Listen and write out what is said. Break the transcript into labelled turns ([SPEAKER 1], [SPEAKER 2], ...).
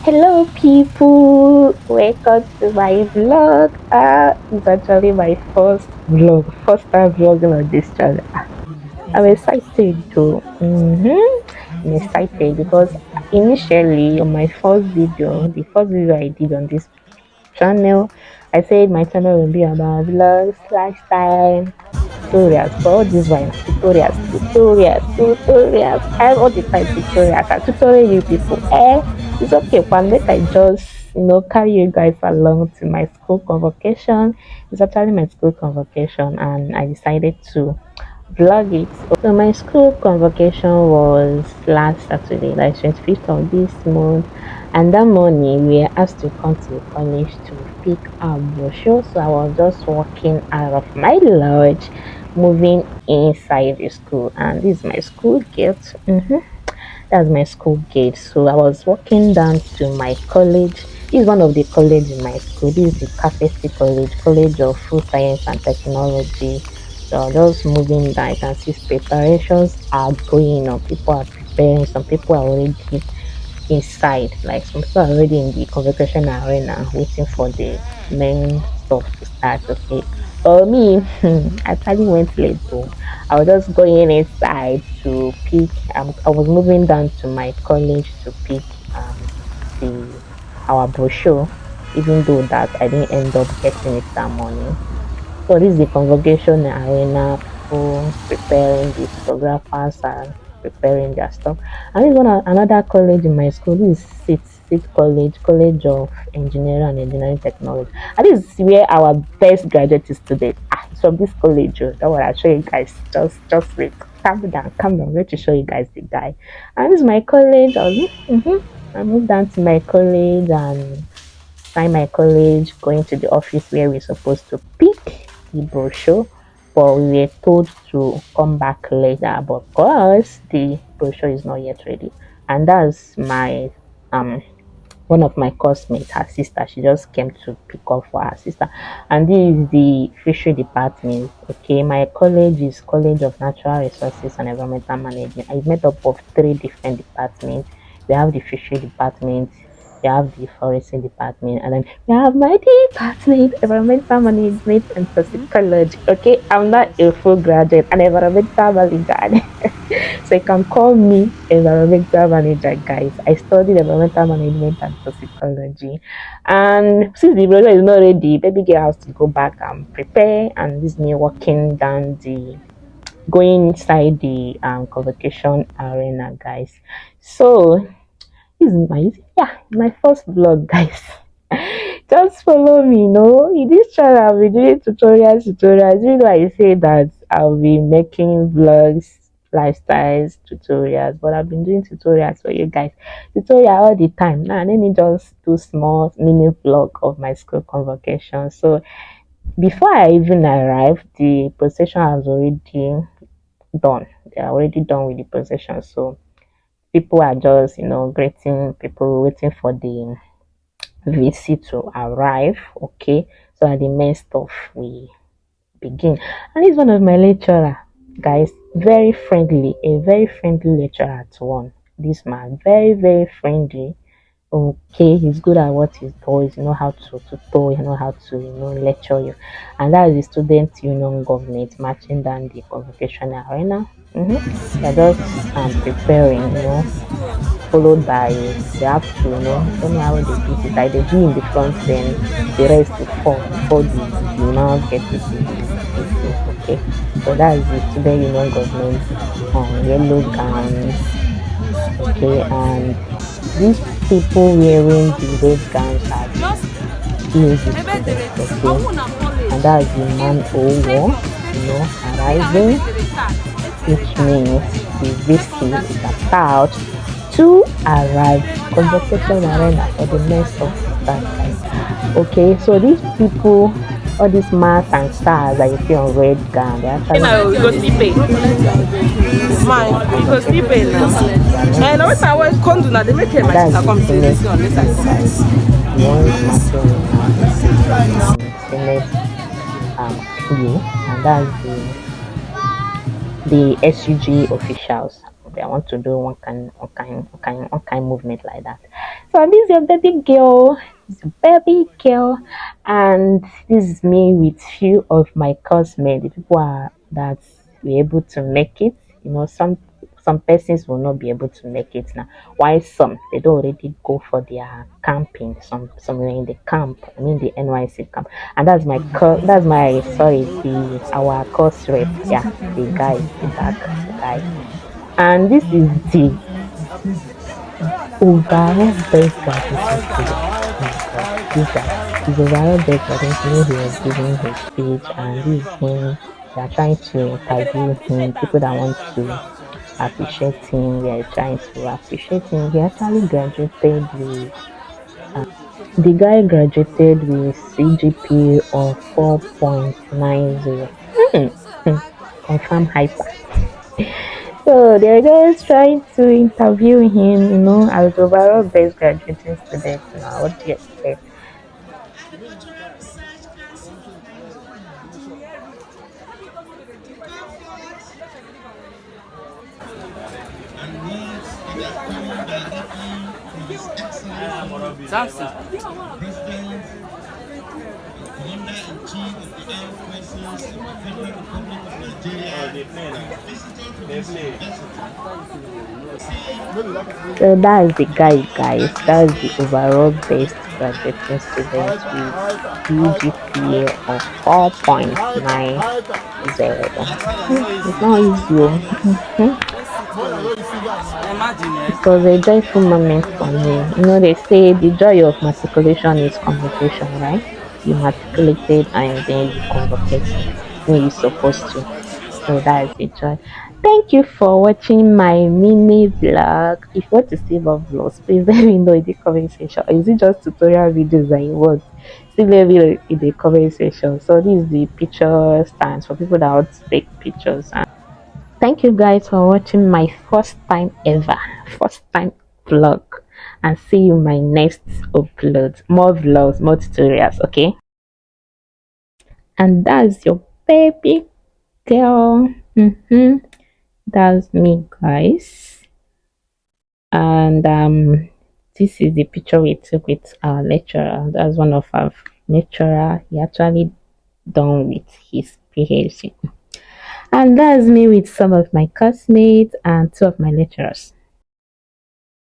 [SPEAKER 1] Hello people, welcome to my vlog. It's actually my first time vlogging on this channel. I'm excited too. I'm excited because initially on my the first video I did on this channel, I said my channel will be about vlogs, lifestyle, tutorials. But all this while tutorials. I have all the time tutorials. I tutorial you people. It's okay. One make I just carry you guys along to my school convocation. It's actually my school convocation, and I decided to vlog it. So my school convocation was last Saturday, like 25th of this month, and that morning we were asked to come to the college to pick our brochure. So I was just walking out of my lodge, moving inside the school, and this is my school gate. That's my school gate. So I was walking down to my college. This is one of the college in my school. This is the Capacity College, College of Food Science and Technology. So just moving down, I can see preparations are going on. People are preparing. Some people are already inside. Like some people are already in the convocation arena, waiting for the main stuff to start. Okay. For me, I actually went late though. I was just going inside to pick. I was moving down to my college to pick the our brochure, even though that I didn't end up getting it that morning. So this is the convocation arena. People preparing, the photographers are preparing their stuff. And this is another college in my school. This is SIT College, College of Engineering and Engineering Technology. And this is where our best graduate students are. It's from this college. That what I'll show you guys. Just wait. Calm down, calm down. I'm going to show you guys the guy. And this is my college. I moved down to my college and find my college, going to the office where we're supposed to pick the brochure, but we were told to come back later. But of course, the brochure is not yet ready, and that's my one of my classmates, her sister. She just came to pick up for her sister, and this is the fishery department. Okay, my college is College of Natural Resources and Environmental Management. It's made up of three different departments. We have the fishery department, we have the forestry department, and then we have my department, environmental management and toxicology. Okay, I'm not a full graduate, an environmental manager. So you can call me environmental manager, guys. I studied environmental management and toxicology, and since the brochure is not ready, baby girl has to go back and prepare. And this is me walking down the going inside the convocation arena, guys. So this is my first vlog, guys. Just follow me, in this channel I'll be doing tutorials. You know, I say that I'll be making vlogs, lifestyles, tutorials, but I've been doing tutorials for you guys, tutorial all the time. Now let me just do small mini vlog of my school convocation. So before I even arrived, the procession has already done. They are already done with the procession. So people are just greeting people, waiting for the VC to arrive. Okay, so at the main stuff we begin. And he's one of my lecturer, guys, very friendly, a very friendly lecturer at one. This man, very friendly. Okay, he's good at what he does. You know how to tutor, you know how to lecture you. And that is the student union government marching down the convocation arena. They're just preparing, followed by they have to, don't know how they do it. Like they do in the front, then the rest will fall before you now get to the Pixie. Okay, so that is the student union government yellow gowns. Okay, and these people wearing the red gowns are the students. Okay, and that is the man over, arriving, which means the VC is about to arrive convocation arena for the next of that. Okay, so these people, all these masks and stars that you see on red gown, they actually
[SPEAKER 2] go see pay. Mine, because see pay now. And what I was going to do now, they make my sister come to this on this side.
[SPEAKER 1] Queue, and that's the SUG officials. They want to do one kind movement like that. So this is your baby girl. This is your baby girl, and this is me with few of my classmates. The people are that were able to make it. Some persons will not be able to make it now. Why some they don't already go for their camping. Some were in the camp. I mean the NYC camp, and that's my sorry the our course rep. Yeah, the guy, the dark guy, and this is the overall best graduating student. Oh my god, this guy is overall best graduating student. He was giving his speech, and this is him. They are trying to interview him. People that want to appreciate him, they are trying to appreciate him. He actually graduated with the guy graduated with CGPA of 4.90. Hmm. Hmm. Confirm hyper. So they're just trying to interview him, as overall best graduating student. Now, what do you expect? So that's the guy, guys. That's the overall best graduating student with CGPA of 4.90. It's not easy. It was a joyful moment for me. They say the joy of matriculation is convocation, right? You matriculated and then you convocate when you're supposed to. So that's the joy. Thank you for watching my mini vlog. If you want to see more vlogs, please let me know in the comment section. Or is it just tutorial videos that you want? Still let me know in the comment section. So this is the picture stands for people that want to take pictures. And thank you guys for watching my first time vlog. And see you in my next upload. More vlogs, more tutorials, okay? And that's your baby girl. That's me, guys. And this is the picture we took with our lecturer. That's one of our lecturer. He actually done with his PhD. And that's me with some of my classmates and two of my lecturers.